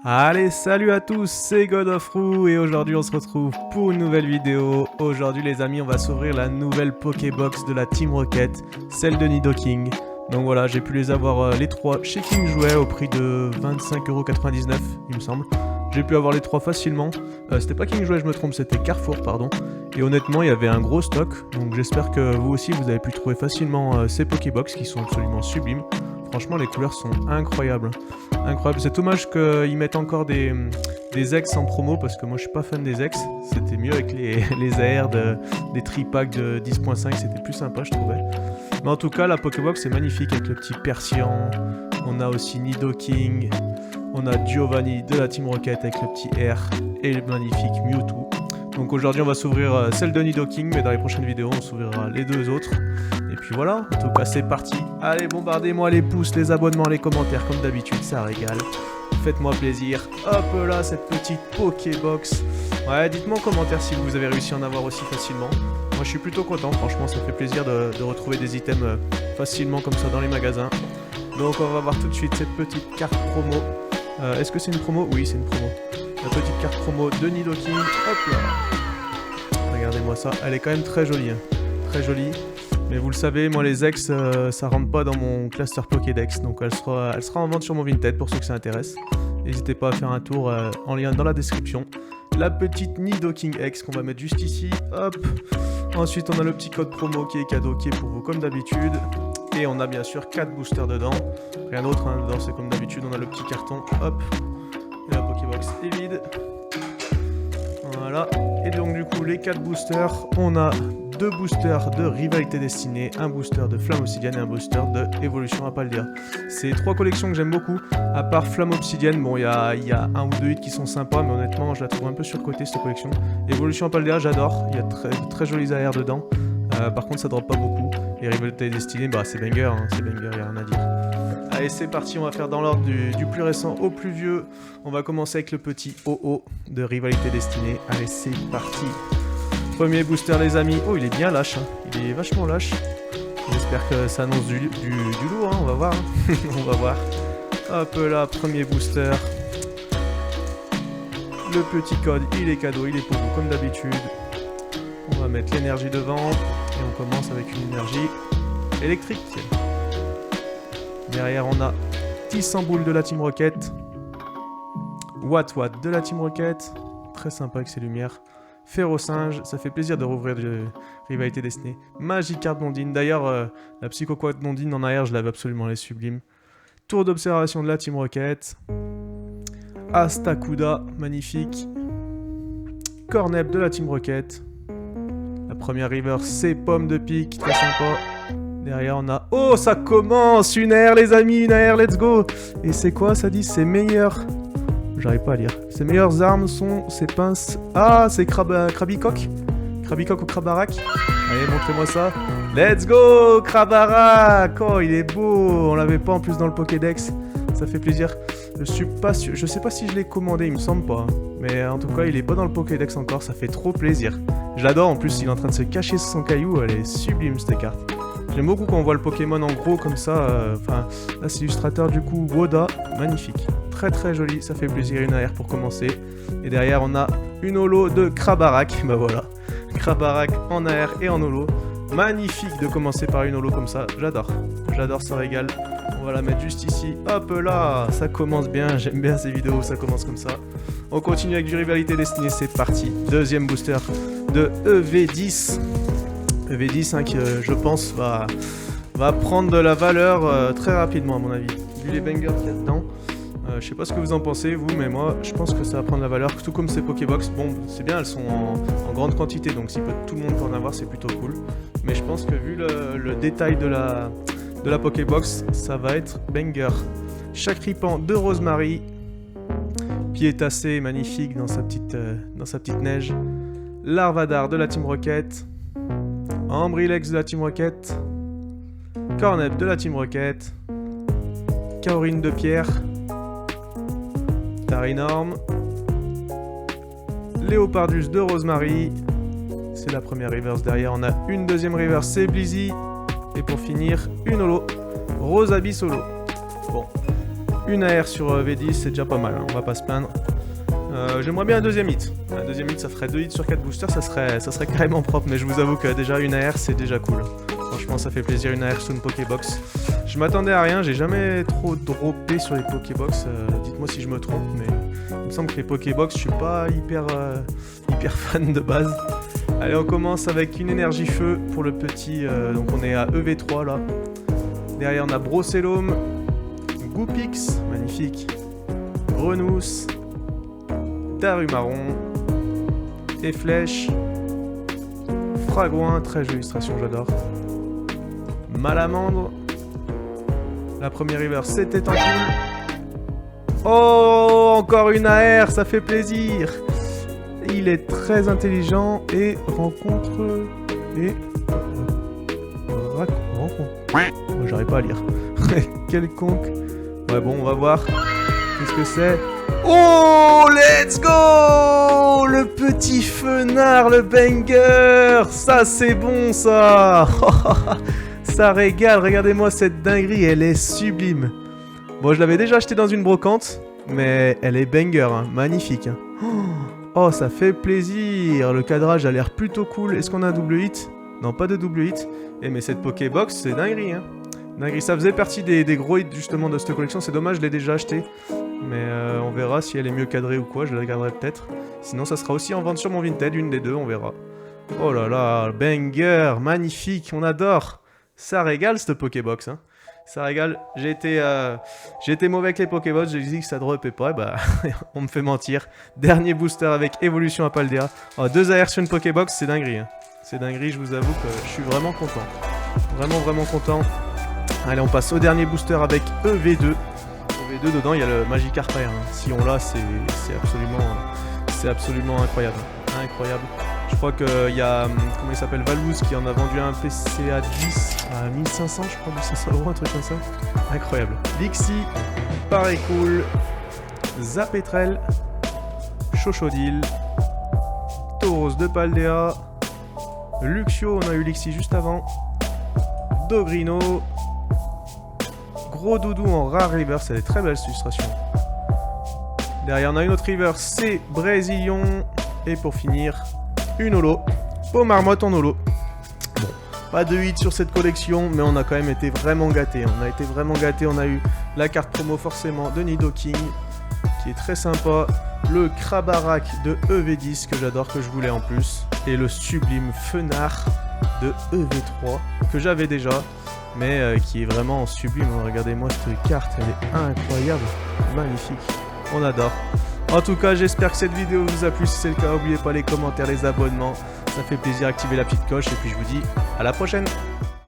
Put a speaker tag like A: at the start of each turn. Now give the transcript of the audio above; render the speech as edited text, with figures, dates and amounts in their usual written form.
A: Allez, salut à tous, c'est God of Roux et aujourd'hui on se retrouve pour une nouvelle vidéo. Aujourd'hui les amis, on va s'ouvrir la nouvelle Pokébox de la Team Rocket, celle de Nidoking. Donc voilà, j'ai pu les avoir les trois chez King Jouet au prix de 25,99€ il me semble. J'ai pu avoir les trois facilement. C'était pas King Jouet, je me trompe, c'était Carrefour, pardon. Et honnêtement, il y avait un gros stock. Donc j'espère que vous aussi, vous avez pu trouver facilement ces Pokébox qui sont absolument sublimes. Franchement, les couleurs sont incroyables. Incroyable. C'est dommage qu'ils mettent encore des ex en promo parce que moi je suis pas fan des ex. C'était mieux avec les AR des tri-packs de 10.5, c'était plus sympa je trouvais. Mais en tout cas, la Pokébox est magnifique avec le petit Persian. On a aussi Nidoking. On a Giovanni de la Team Rocket avec le petit R et le magnifique Mewtwo. Donc aujourd'hui on va s'ouvrir celle de Nidoking, mais dans les prochaines vidéos on s'ouvrira les deux autres. Et puis voilà, en tout cas c'est parti. Allez, bombardez-moi les pouces, les abonnements, les commentaires comme d'habitude, ça régale. Faites-moi plaisir. Hop là, cette petite Pokébox. Ouais, dites-moi en commentaire si vous avez réussi à en avoir aussi facilement. Moi je suis plutôt content, franchement ça fait plaisir de retrouver des items facilement comme ça dans les magasins. Donc on va voir tout de suite cette petite carte promo. Est-ce que c'est une promo? Oui, c'est une promo. La petite carte promo de Nidoking. Hop là. Regardez-moi ça. Elle est quand même très jolie. Hein. Très jolie. Mais vous le savez, moi les ex, ça rentre pas dans mon cluster Pokédex. Donc elle sera en vente sur mon Vinted pour ceux que ça intéresse. N'hésitez pas à faire un tour en lien dans la description. La petite Nidoking X qu'on va mettre juste ici. Hop. Ensuite on a le petit code promo qui est cadeau, qui est pour vous comme d'habitude. Et on a bien sûr 4 boosters dedans. Rien d'autre, hein, dedans c'est comme d'habitude, on a le petit carton. Hop. Et la Pokébox est vide. Voilà. Et donc du coup les 4 boosters, on a 2 boosters de Rivalité Destinée, un booster de Flamme Obsidienne et un booster de Évolution Apaldea. C'est 3 collections que j'aime beaucoup. À part Flamme Obsidienne, bon il y a un ou deux hits qui sont sympas, mais honnêtement je la trouve un peu surcotée cette collection. Évolution Apaldea j'adore, il y a très jolis AR dedans. Par contre ça drop pas beaucoup. Et Rivalité Destinée, bah c'est banger, hein, c'est banger, y a rien à dire. Allez c'est parti, on va faire dans l'ordre du plus récent au plus vieux. On va commencer avec le petit OO de Rivalité Destinée. Allez c'est parti. Premier booster les amis. Oh il est bien lâche, hein. Il est vachement lâche. J'espère que ça annonce du lourd, hein. On va voir. Hein. On va voir. Hop là, premier booster. Le petit code, il est cadeau, il est pour vous comme d'habitude. On va mettre l'énergie devant. Et on commence avec une énergie électrique. Derrière on a Tissamboul de la Team Rocket. Watt de la Team Rocket. Très sympa avec ses lumières. Ferrosinge, ça fait plaisir de rouvrir de Rivalité Destinée. Magikarp Blondine, d'ailleurs la Psychoquack Blondine en arrière je l'avais absolument les sublimes. Tour d'observation de la Team Rocket. Astacuda, magnifique. Cornep de la Team Rocket. La première river c'est Pomme de Pique, très sympa. Derrière on a... Oh ça commence. Une AR les amis, une AR, let's go. Et c'est quoi ça dit? C'est meilleur... J'arrive pas à lire. Ses meilleures armes sont ses pinces... Ah, c'est Krabicock. Krabicock ou Krabarak. Allez, montrez-moi ça. Let's go, Krabarak. Oh, il est beau. On l'avait pas en plus dans le Pokédex. Ça fait plaisir. Je suis pas sûr... Je sais pas si je l'ai commandé, il me semble pas. Mais en tout cas, il est pas dans le Pokédex encore. Ça fait trop plaisir. Je l'adore. En plus, il est en train de se cacher sous son caillou. Elle est sublime, cette carte. J'aime beaucoup quand on voit le Pokémon en gros comme ça. Enfin, là, c'est l'illustrateur du coup. Woda. Magnifique. Très joli, ça fait plaisir, une AR pour commencer. Et derrière on a une holo de Krabarak, bah voilà. Krabarak en AR et en holo. Magnifique de commencer par une holo comme ça, j'adore, ça régale. On va la mettre juste ici, hop là, ça commence bien, j'aime bien ces vidéos, ça commence comme ça. On continue avec du Rivalité Destinée, c'est parti. Deuxième booster de EV10. EV10 hein, qui je pense va prendre de la valeur très rapidement à mon avis. Vu les bangers qu'il y a dedans. Je sais pas ce que vous en pensez vous, mais moi je pense que ça va prendre la valeur, tout comme ces Pokébox. Bon c'est bien, elles sont en grande quantité, donc si tout le monde peut en avoir c'est plutôt cool. Mais je pense que vu le détail de la Pokébox, ça va être banger. Chacripan de Rosemary. Piétassé, magnifique dans sa petite neige. Larvadar de la Team Rocket. Ambrilex de la Team Rocket. Cornep de la Team Rocket. Kaorine de Pierre. Énorme. Léopardus de Rosemary. C'est la première reverse. Derrière on a une deuxième reverse, c'est Blizzy. Et pour finir, une holo. Rosabi solo. Bon. Une AR sur V10, c'est déjà pas mal, hein, on va pas se plaindre. J'aimerais bien un deuxième hit. Un deuxième hit, ça ferait 2 hits sur 4 boosters, ça serait carrément propre, mais je vous avoue que déjà une AR, c'est déjà cool. Franchement, ça fait plaisir, une AR sur une Pokébox. Je m'attendais à rien, j'ai jamais trop droppé sur les Pokébox, dites-moi si je me trompe, mais il me semble que les Pokébox, je suis pas hyper fan de base. Allez, on commence avec une énergie feu pour le petit, donc on est à EV3 là. Derrière, on a Brocellum, Goopix, magnifique, Renousse, Darumaron, et Flèche, Fragouin, très jolie illustration, j'adore. Malamandre, la première river c'était en poule. Oh, encore une AR, ça fait plaisir. Il est très intelligent et rencontre et rencontre. Oh, j'arrive pas à lire. Quelconque. Ouais bon, on va voir. Qu'est-ce que c'est? Oh, let's go! Le petit fenard, le banger! Ça, c'est bon, ça! Ça régale, regardez-moi cette dinguerie, elle est sublime. Bon, je l'avais déjà acheté dans une brocante, mais elle est banger, hein, magnifique. Hein. Oh, ça fait plaisir! Le cadrage a l'air plutôt cool. Est-ce qu'on a un double hit? Non, pas de double hit. Eh, mais cette Pokébox, c'est dinguerie, hein. Dinguerie, ça faisait partie des gros hits, justement, de cette collection. C'est dommage, je l'ai déjà acheté. Mais on verra si elle est mieux cadrée ou quoi, je la garderai peut-être. Sinon ça sera aussi en vente sur mon Vinted, une des deux, on verra. Oh là là, banger, magnifique, on adore. Ça régale cette Pokébox, hein. Ça régale. J'ai été mauvais avec les Pokébox, j'ai dit que ça dropait pas, et bah on me fait mentir. Dernier booster avec évolution à Paldea. Oh, 2 AR sur une Pokébox, c'est dinguerie, hein. C'est dinguerie, je vous avoue que je suis vraiment content. Vraiment content. Allez, on passe au dernier booster avec EV2. V2 dedans il y a le Magikarp AR, hein. Si on l'a c'est absolument incroyable. Je crois qu'il y a comment il s'appelle, Valouz qui en a vendu un PCA 10 à 1500 je crois, 1500 €, un truc comme ça. Incroyable. Lixi, pareil cool, Zapetrel, Chochodile, Tauros de Paldea, Luxio, on a eu Lixi juste avant, Dogrino, Gros Doudou en rare river, c'est des très belles illustrations. Derrière on a une autre river, c'est Brésilien. Et pour finir, une holo, Pomarmotte en holo. Bon, pas de hit sur cette collection, mais on a quand même été vraiment gâtés. On a eu la carte promo forcément de Nidoking, qui est très sympa. Le Krabarak de EV10 que j'adore, que je voulais en plus. Et le sublime Fenard de EV3 que j'avais déjà. Mais qui est vraiment sublime, regardez-moi cette carte, elle est incroyable, magnifique, on adore. En tout cas, j'espère que cette vidéo vous a plu, si c'est le cas, n'oubliez pas les commentaires, les abonnements, ça fait plaisir, activez la petite cloche, et puis je vous dis à la prochaine.